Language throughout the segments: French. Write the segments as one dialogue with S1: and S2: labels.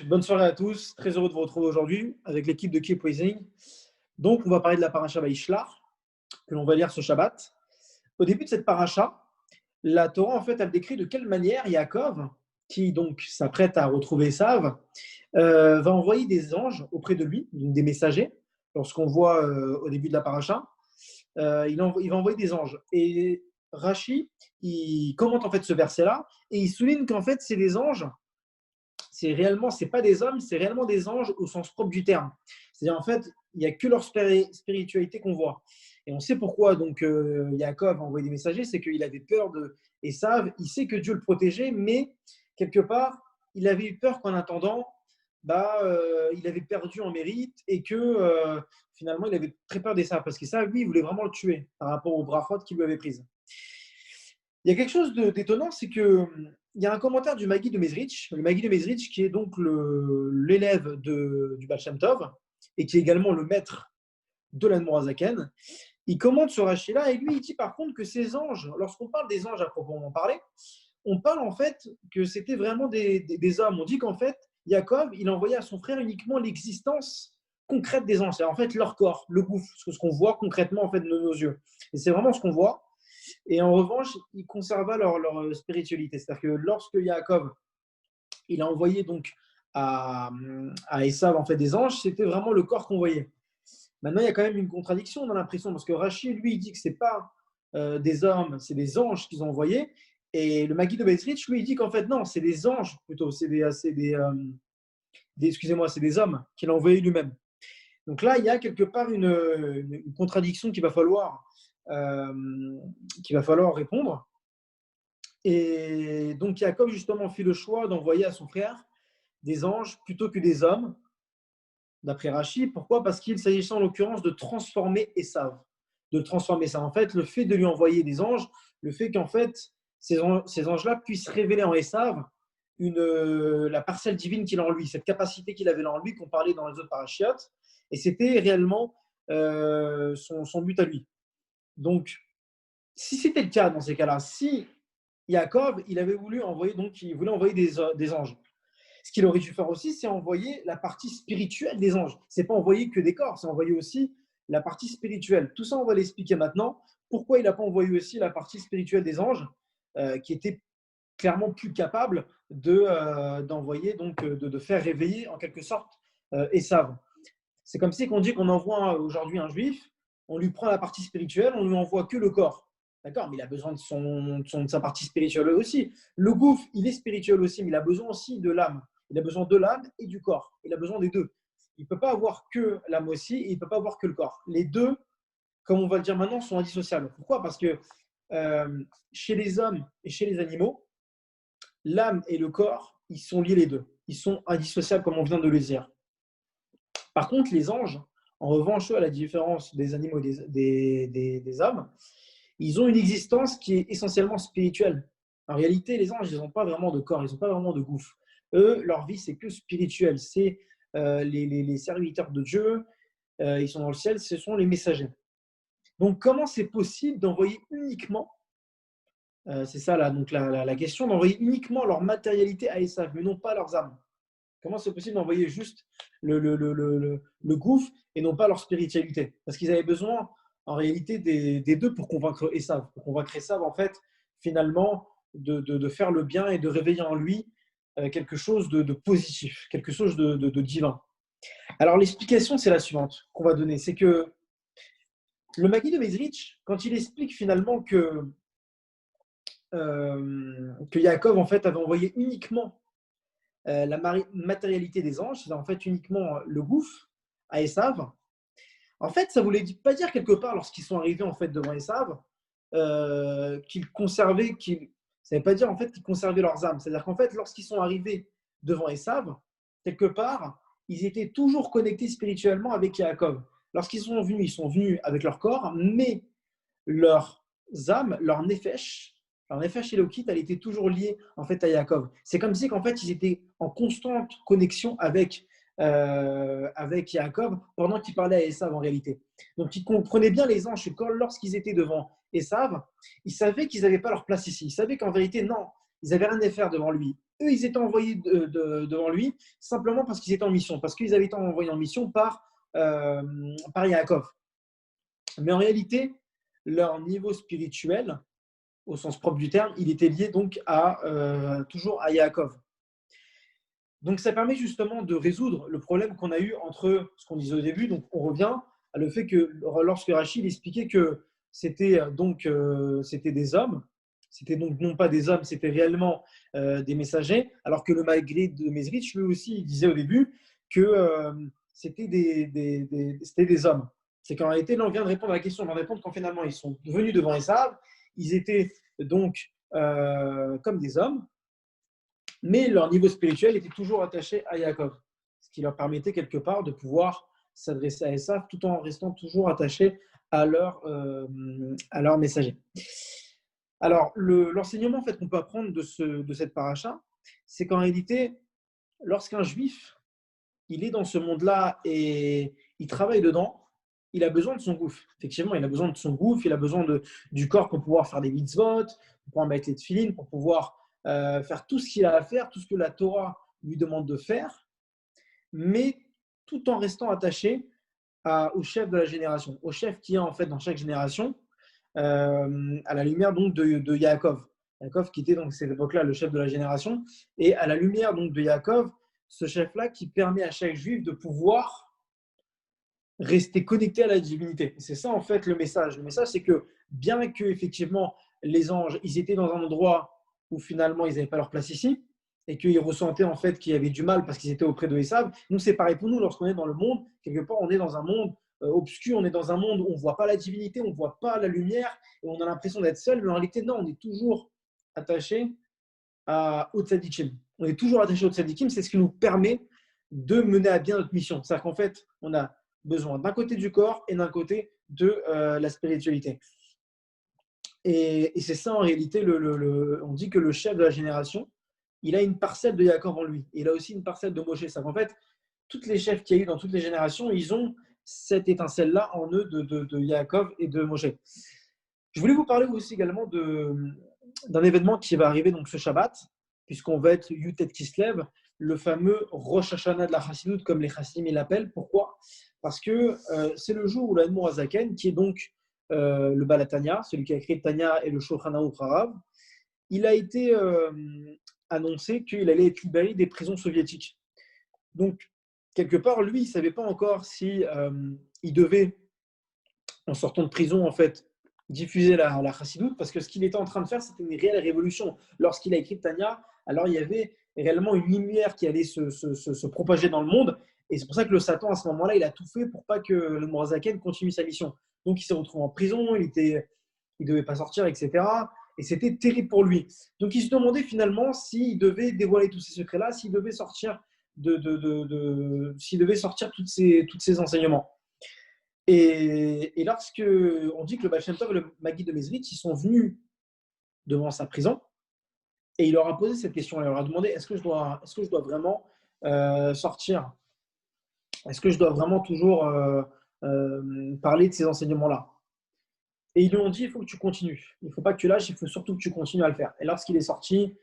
S1: bonne soirée à tous. Très heureux de vous retrouver aujourd'hui avec l'équipe de Keep Raising. Donc, on va parler de la paracha Vaïshlar, que l'on va lire ce Shabbat. Au début de cette paracha, la Torah, en fait, elle décrit de quelle manière Yaakov, qui donc s'apprête à retrouver Esav, va envoyer des anges auprès de lui, donc des messagers. Lorsqu'on voit au début de la paracha, il va envoyer des anges. Et Rashi, il commente en fait ce verset-là et il souligne qu'en fait, c'est des anges. C'est pas des hommes, c'est réellement des anges au sens propre du terme. C'est-à-dire en fait, il n'y a que leur spiritualité qu'on voit. Et on sait pourquoi donc Yaakov a envoyé des messagers, c'est qu'il avait peur de Esav, il sait que Dieu le protégeait, mais quelque part, il avait eu peur qu'en attendant, il avait perdu en mérite et que finalement, il avait très peur d'Esav, parce qu'Esav, lui, il voulait vraiment le tuer par rapport aux brachot qu'il lui avait prises. Il y a quelque chose d'étonnant, c'est que il y a un commentaire du Magui de Mezrich, le Magui de Mezrich qui est donc l'élève du Baal Shem Tov et qui est également le maître de l'Admorazaken. Il commente ce Rashi-là et lui, il dit par contre que ces anges, lorsqu'on parle des anges à proprement parler, on parle en fait que c'était vraiment des hommes. On dit qu'en fait, Yaakov, il envoyait à son frère uniquement l'existence concrète des anges, c'est en fait leur corps, le gouffre, ce qu'on voit concrètement en fait de nos yeux. Et c'est vraiment ce qu'on voit. Et en revanche, ils conservaient leur spiritualité. C'est-à-dire que lorsque Yaakov il a envoyé donc à Esav en fait des anges, c'était vraiment le corps qu'on voyait. Maintenant, il y a quand même une contradiction dans l'impression, parce que Rashi, lui, il dit que ce n'est pas des hommes, c'est des anges qu'ils ont envoyés. Et le Magui de Bezrich, lui, il dit qu'en fait, non, c'est des anges plutôt, excusez-moi, c'est des hommes qu'il a envoyés lui-même. Donc là, il y a quelque part une contradiction qu'il va falloir répondre. Et donc Jacob justement fait le choix d'envoyer à son frère des anges plutôt que des hommes, d'après Rashi. Pourquoi? Parce qu'il s'agissait en l'occurrence de transformer Esav. De le transformer ça. En fait, le fait de lui envoyer des anges, le fait qu'en fait, ces anges-là puissent révéler en Esav la parcelle divine qu'il a en lui, cette capacité qu'il avait en lui, qu'on parlait dans les autres parachiotes. Et c'était réellement son but à lui. Donc, si c'était le cas dans ces cas-là, si Yaakov, il voulait envoyer des anges. Ce qu'il aurait dû faire aussi, c'est envoyer la partie spirituelle des anges. C'est pas envoyer que des corps, c'est envoyer aussi la partie spirituelle. Tout ça, on va l'expliquer maintenant. Pourquoi il n'a pas envoyé aussi la partie spirituelle des anges, qui était clairement plus capable d'envoyer, donc de faire réveiller en quelque sorte Esav. C'est comme si on dit qu'on envoie aujourd'hui un juif, on lui prend la partie spirituelle, on lui envoie que le corps. D'accord, mais il a besoin de sa partie spirituelle aussi. Le gouffre, il est spirituel aussi, mais il a besoin aussi de l'âme. Il a besoin de l'âme et du corps. Il a besoin des deux. Il ne peut pas avoir que l'âme aussi et il ne peut pas avoir que le corps. Les deux, comme on va le dire maintenant, sont indissociables. Pourquoi? Parce que chez les hommes et chez les animaux, l'âme et le corps, ils sont liés les deux. Ils sont indissociables comme on vient de le dire. Par contre, les anges, en revanche, eux, à la différence des animaux et des hommes, ils ont une existence qui est essentiellement spirituelle. En réalité, les anges, ils n'ont pas vraiment de corps, ils n'ont pas vraiment de gouffre. Eux, leur vie, c'est que spirituel. C'est les serviteurs de Dieu, ils sont dans le ciel, ce sont les messagers. Donc, comment c'est possible d'envoyer uniquement, c'est ça là, donc la question, d'envoyer uniquement leur matérialité à Esav, mais non pas leurs âmes? Comment c'est possible d'envoyer juste le gouffre et non pas leur spiritualité? Parce qu'ils avaient besoin, en réalité, des deux pour convaincre Esav. Pour convaincre Esav, en fait, finalement, de faire le bien et de réveiller en lui quelque chose de positif, quelque chose de divin. Alors, l'explication, c'est la suivante qu'on va donner. C'est que le Magui de Mezrich, quand il explique finalement que Yaakov, en fait, avait envoyé uniquement la matérialité des anges, c'est en fait uniquement le gouffre à Esav. En fait, ça voulait pas dire quelque part, lorsqu'ils sont arrivés en fait devant Esav, ça ne veut pas dire en fait qu'ils conservaient leurs âmes. C'est-à-dire qu'en fait, lorsqu'ils sont arrivés devant Esav, quelque part, ils étaient toujours connectés spirituellement avec Yaakov. Lorsqu'ils sont venus, ils sont venus avec leur corps, mais leurs âmes, leur nefesh Elokit, elle était toujours liée en fait à Yaakov. C'est comme si qu'en fait ils étaient en constante connexion avec Yaakov pendant qu'ils parlaient à Esav en réalité. Donc ils comprenaient bien les anges que lorsqu'ils étaient devant Esav, ils savaient qu'ils n'avaient pas leur place ici. Ils savaient qu'en vérité non, ils n'avaient rien à faire devant lui. eux, ils étaient envoyés devant lui simplement parce qu'ils étaient en mission, parce qu'ils avaient été envoyés en mission par Yaakov. Mais en réalité, leur niveau spirituel, au sens propre du terme, il était lié donc toujours à Yaakov. Donc ça permet justement de résoudre le problème qu'on a eu entre ce qu'on disait au début. Donc on revient à le fait que lorsque Rachid expliquait que c'était des hommes, c'était donc non pas des hommes, c'était réellement des messagers, alors que le Magrib de Mezrich, lui aussi, il disait au début que c'était des hommes. C'est qu'en réalité, là, on vient de répondre à la question, on vient de répondre quand finalement ils sont venus devant Esav, ils étaient donc comme des hommes, mais leur niveau spirituel était toujours attaché à Yaakov, ce qui leur permettait quelque part de pouvoir s'adresser à Esav tout en restant toujours attaché à leur messager. Alors, l'enseignement en fait, qu'on peut apprendre de cette paracha, c'est qu'en réalité, lorsqu'un juif il est dans ce monde-là et il travaille dedans, il a besoin de son gouffre. Effectivement, il a besoin de son gouffre, il a besoin du corps pour pouvoir faire des mitzvot, pour pouvoir mettre les tefilines, pour pouvoir faire tout ce qu'il a à faire, tout ce que la Torah lui demande de faire, mais tout en restant attaché au chef de la génération, au chef qui est en fait dans chaque génération, à la lumière donc de Yaakov. Yaakov qui était donc à cette époque-là le chef de la génération, et à la lumière donc de Yaakov, ce chef-là qui permet à chaque juif de pouvoir rester connecté à la divinité. C'est ça en fait le message. Le message, c'est que bien que effectivement les anges, ils étaient dans un endroit où finalement ils n'avaient pas leur place ici, et qu'ils ressentaient en fait qu'il y avait du mal parce qu'ils étaient auprès de Esav. Nous, c'est pareil pour nous lorsqu'on est dans le monde. Quelque part, on est dans un monde obscur, on est dans un monde où on ne voit pas la divinité, on ne voit pas la lumière, et on a l'impression d'être seul, mais en réalité, non, on est toujours attaché au tzadikim. On est toujours attaché au tzadikim, c'est ce qui nous permet de mener à bien notre mission. C'est-à-dire qu'en fait, on a besoin d'un côté du corps et d'un côté de la spiritualité. Et c'est ça en réalité, on dit que le chef de la génération, il a une parcelle de Yaakov en lui. Il a aussi une parcelle de Moshe. C'est qu'en fait, tous les chefs qu'il y a eu dans toutes les générations, ils ont cette étincelle-là en eux de Yaakov et de Moshe. Je voulais vous parler aussi également d'un événement qui va arriver donc ce Shabbat, puisqu'on va être Yutet Kislev, le fameux Rosh Hashanah de la Chassidoute, comme les Chassidim l'appellent. Pourquoi? Parce que c'est le jour où l'Admour Azaken, qui est donc le Balatania, celui qui a écrit Tanya et le Shulchan Aruch Harav, il a été annoncé qu'il allait être libéré des prisons soviétiques. Donc, quelque part, lui, il ne savait pas encore si il devait, en sortant de prison, en fait, diffuser la chassidoute, parce que ce qu'il était en train de faire, c'était une réelle révolution. Lorsqu'il a écrit Tanya, alors il y avait réellement une lumière qui allait se propager dans le monde, et c'est pour ça que le Satan, à ce moment-là, il a tout fait pour pas que le Mourazaken continue sa mission. Donc, il s'est retrouvé en prison, il ne devait pas sortir, etc. Et c'était terrible pour lui. Donc, il se demandait finalement s'il devait dévoiler tous ces secrets-là, s'il devait sortir s'il devait sortir tous ces enseignements. Et lorsque on dit que le Baal Shem Tov et le Maggid de Mezrich, ils sont venus devant sa prison, et il leur a posé cette question. Il leur a demandé, est-ce que je dois vraiment sortir? Est-ce que je dois vraiment toujours parler de ces enseignements-là? Et ils lui ont dit, il faut que tu continues. Il ne faut pas que tu lâches, il faut surtout que tu continues à le faire. Et lorsqu'il est sorti,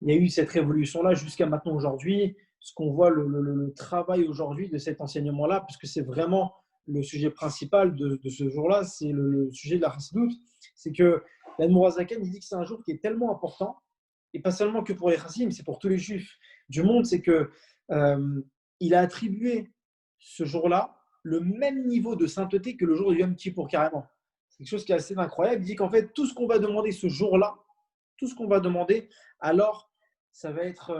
S1: il y a eu cette révolution-là jusqu'à maintenant aujourd'hui. Ce qu'on voit, le travail aujourd'hui de cet enseignement-là, puisque c'est vraiment le sujet principal de ce jour-là, c'est le sujet de la Chassidoute, c'est que l'Admour Azaken, il dit que c'est un jour qui est tellement important, et pas seulement que pour les Chassidim, c'est pour tous les Juifs du monde, c'est que il a attribué ce jour-là le même niveau de sainteté que le jour du Yom Kippour, carrément. C'est quelque chose qui est assez incroyable. Il dit qu'en fait, tout ce qu'on va demander ce jour-là, tout ce qu'on va demander, alors ça va être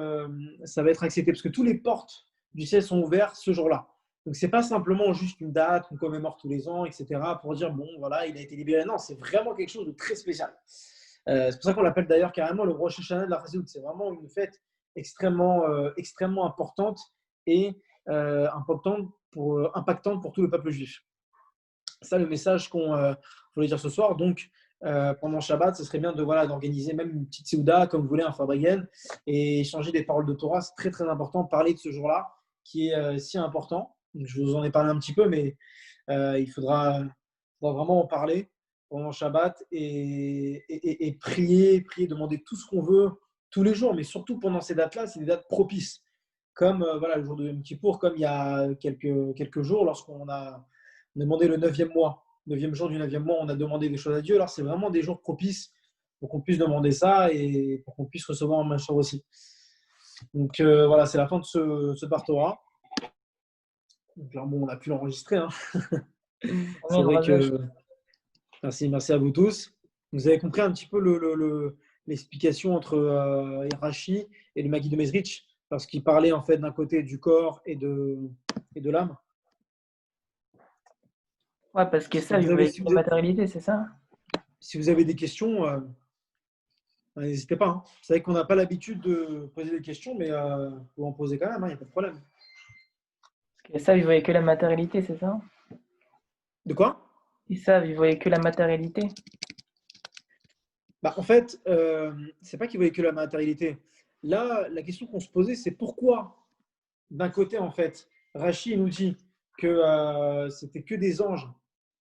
S1: accepté, parce que toutes les portes du ciel sont ouvertes ce jour-là. Donc, ce n'est pas simplement juste une date qu'on commémore tous les ans, etc., pour dire, bon, voilà, il a été libéré. Non, c'est vraiment quelque chose de très spécial. C'est pour ça qu'on l'appelle d'ailleurs carrément le Rosh Hashanah de la Chassidoute. C'est vraiment une fête extrêmement importante et impactante pour tout le peuple juif. C'est ça le message qu'on voulait dire ce soir. Donc, pendant Shabbat, ce serait bien d'organiser même une petite Séouda, comme vous voulez, un Fabrienne, et échanger des paroles de Torah. C'est très, très important. Parler de ce jour-là, qui est si important. Je vous en ai parlé un petit peu, mais il faudra vraiment en parler pendant Shabbat et prier, demander tout ce qu'on veut tous les jours, mais surtout pendant ces dates-là, c'est des dates propices. Comme voilà, le jour de Yom Kippour, comme il y a quelques jours, lorsqu'on a demandé le 9e mois, 9e jour du 9e mois, on a demandé des choses à Dieu. Alors, c'est vraiment des jours propices pour qu'on puisse demander ça et pour qu'on puisse recevoir un Machar aussi. Donc, voilà, c'est la fin de ce Partora. Donc là, bon, on a pu l'enregistrer. Hein. C'est vrai que merci à vous tous. Vous avez compris un petit peu l'explication entre Rashi et le Magid de Mezrich, parce qu'il parlait en fait d'un côté du corps et de l'âme.
S2: Ouais, parce que ça, il voyait que la matérialité, c'est ça?
S1: Si vous avez des questions, n'hésitez pas. Hein. C'est vrai qu'on n'a pas l'habitude de poser des questions, mais vous pouvez en poser quand même, il n'y a pas de problème.
S2: Parce que ça, il voyait que la matérialité, c'est ça?
S1: De quoi?
S2: Ils savent, ils voyaient que la matérialité.
S1: En fait, c'est pas qu'ils voyaient que la matérialité. Là, la question qu'on se posait, c'est pourquoi, d'un côté, en fait, Rachid nous dit que c'était que des anges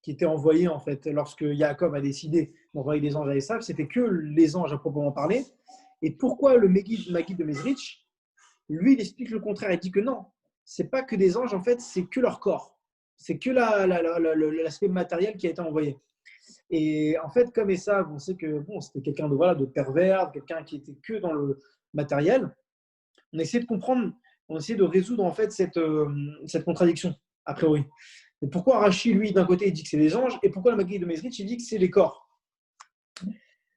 S1: qui étaient envoyés, en fait, lorsque Yaakov a décidé d'envoyer des anges à Esav, c'était que les anges à proprement parler. Et pourquoi le Maguide de Mezrich, lui, il explique le contraire. Il dit que non, c'est pas que des anges, en fait, c'est que leur corps. C'est que l'aspect matériel qui a été envoyé. Et en fait, comme Esav, on sait que bon, c'était quelqu'un de pervers, quelqu'un qui était que dans le matériel. On essaie de comprendre, on essaie de résoudre en fait cette contradiction, a priori. Et pourquoi Rachid, lui, d'un côté, il dit que c'est des anges, et pourquoi le Maguide de Mezrich, il dit que c'est les corps.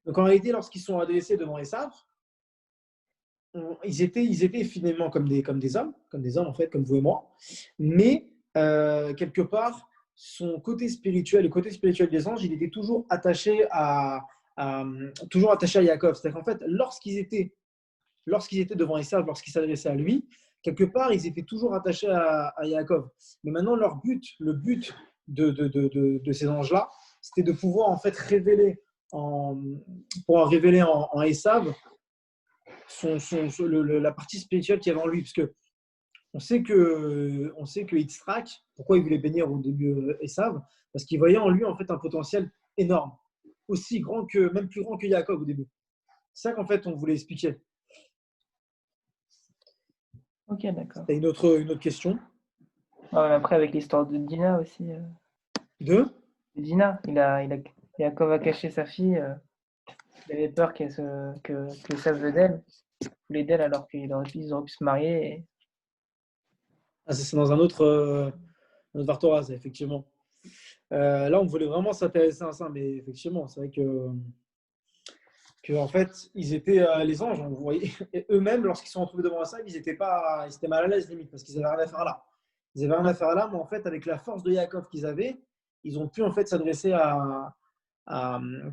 S1: Donc en réalité, lorsqu'ils sont adressés devant Esav, ils étaient finalement comme des hommes en fait, comme vous et moi, mais quelque part, son côté spirituel, le côté spirituel des anges, il était toujours attaché toujours attaché à Yaakov. C'est-à-dire qu'en fait, lorsqu'ils étaient devant Esav, lorsqu'ils s'adressaient à lui, quelque part, ils étaient toujours attachés à Yaakov. Mais maintenant, le but de ces anges-là, c'était de pouvoir en fait révéler en Esav la partie spirituelle qu'il y avait en lui. Parce que on sait que Yitzhak, pourquoi il voulait bénir au début Esav, parce qu'il voyait en lui en fait un potentiel énorme, aussi grand que, même plus grand que Yaakov au début. C'est ça qu'en fait on voulait expliquer.
S2: Ok, d'accord.
S1: C'était une autre question.
S2: Ouais, après, avec l'histoire de Dina aussi.
S1: De
S2: Dina, Yaakov a caché sa fille. Il avait peur que ça veut d'elle. Il voulait d'elle alors qu'ils auraient pu se marier.
S1: c'est dans un autre Vartora, effectivement. Là, on voulait vraiment s'intéresser à ça, mais effectivement, c'est vrai que en fait, ils étaient les anges, on voyait, et eux-mêmes, lorsqu'ils se sont retrouvés devant ça, ils étaient mal à l'aise limite, parce qu'ils n'avaient rien à faire là. Ils n'avaient rien à faire là, mais en fait, avec la force de Yaakov qu'ils avaient, ils ont pu en fait s'adresser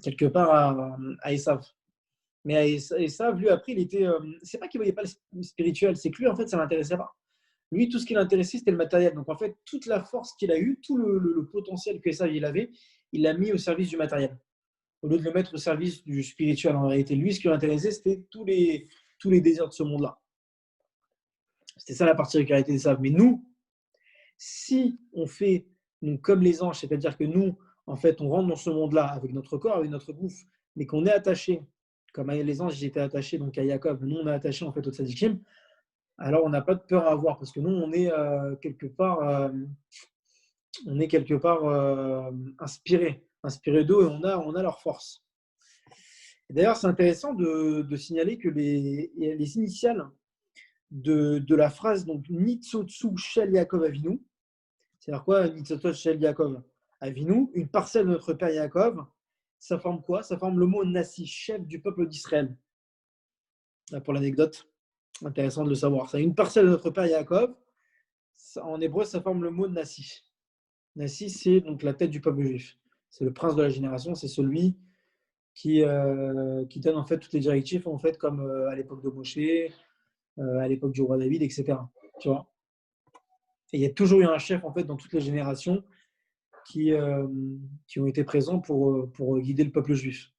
S1: quelque part à Esav. Mais à Esav, lui, après, il était. C'est pas qu'il ne voyait pas le spirituel, c'est que lui, en fait, ça ne l'intéressait pas. Lui, tout ce qui l'intéressait, c'était le matériel. Donc, en fait, toute la force qu'il a eue, tout le potentiel que Esav il avait, il l'a mis au service du matériel, au lieu de le mettre au service du spirituel. En réalité, lui, ce qui l'intéressait, c'était tous les désirs de ce monde-là. C'était ça la particularité des sables. Mais nous, si on fait donc, comme les anges, c'est-à-dire que nous, en fait, on rentre dans ce monde-là avec notre corps, avec notre bouffe, mais qu'on est attaché, comme les anges, ils étaient attachés donc à Jacob, nous, on est attaché en fait au tzadikim, alors on n'a pas de peur à avoir parce que nous, on est quelque part, inspiré d'eux et on a leur force. D'ailleurs, c'est intéressant de signaler que les initiales de la phrase donc Nitzotsu Shel Yaakov Avinu, c'est-à-dire quoi Nitzotsu Shel Yaakov Avinu, une parcelle de notre père Yaakov, ça forme quoi? Ça forme le mot Nassi, chef du peuple d'Israël. Là, pour l'anecdote, intéressant de le savoir. C'est une parcelle de notre père Yaakov. En hébreu, ça forme le mot Nassi. Nassi, c'est donc la tête du peuple juif. C'est le prince de la génération, c'est celui qui donne en fait toutes les directives, en fait, comme à l'époque de Moshe, à l'époque du roi David, etc. Tu vois. Et il y a toujours eu un chef en fait dans toutes les générations qui ont été présents pour guider le peuple juif.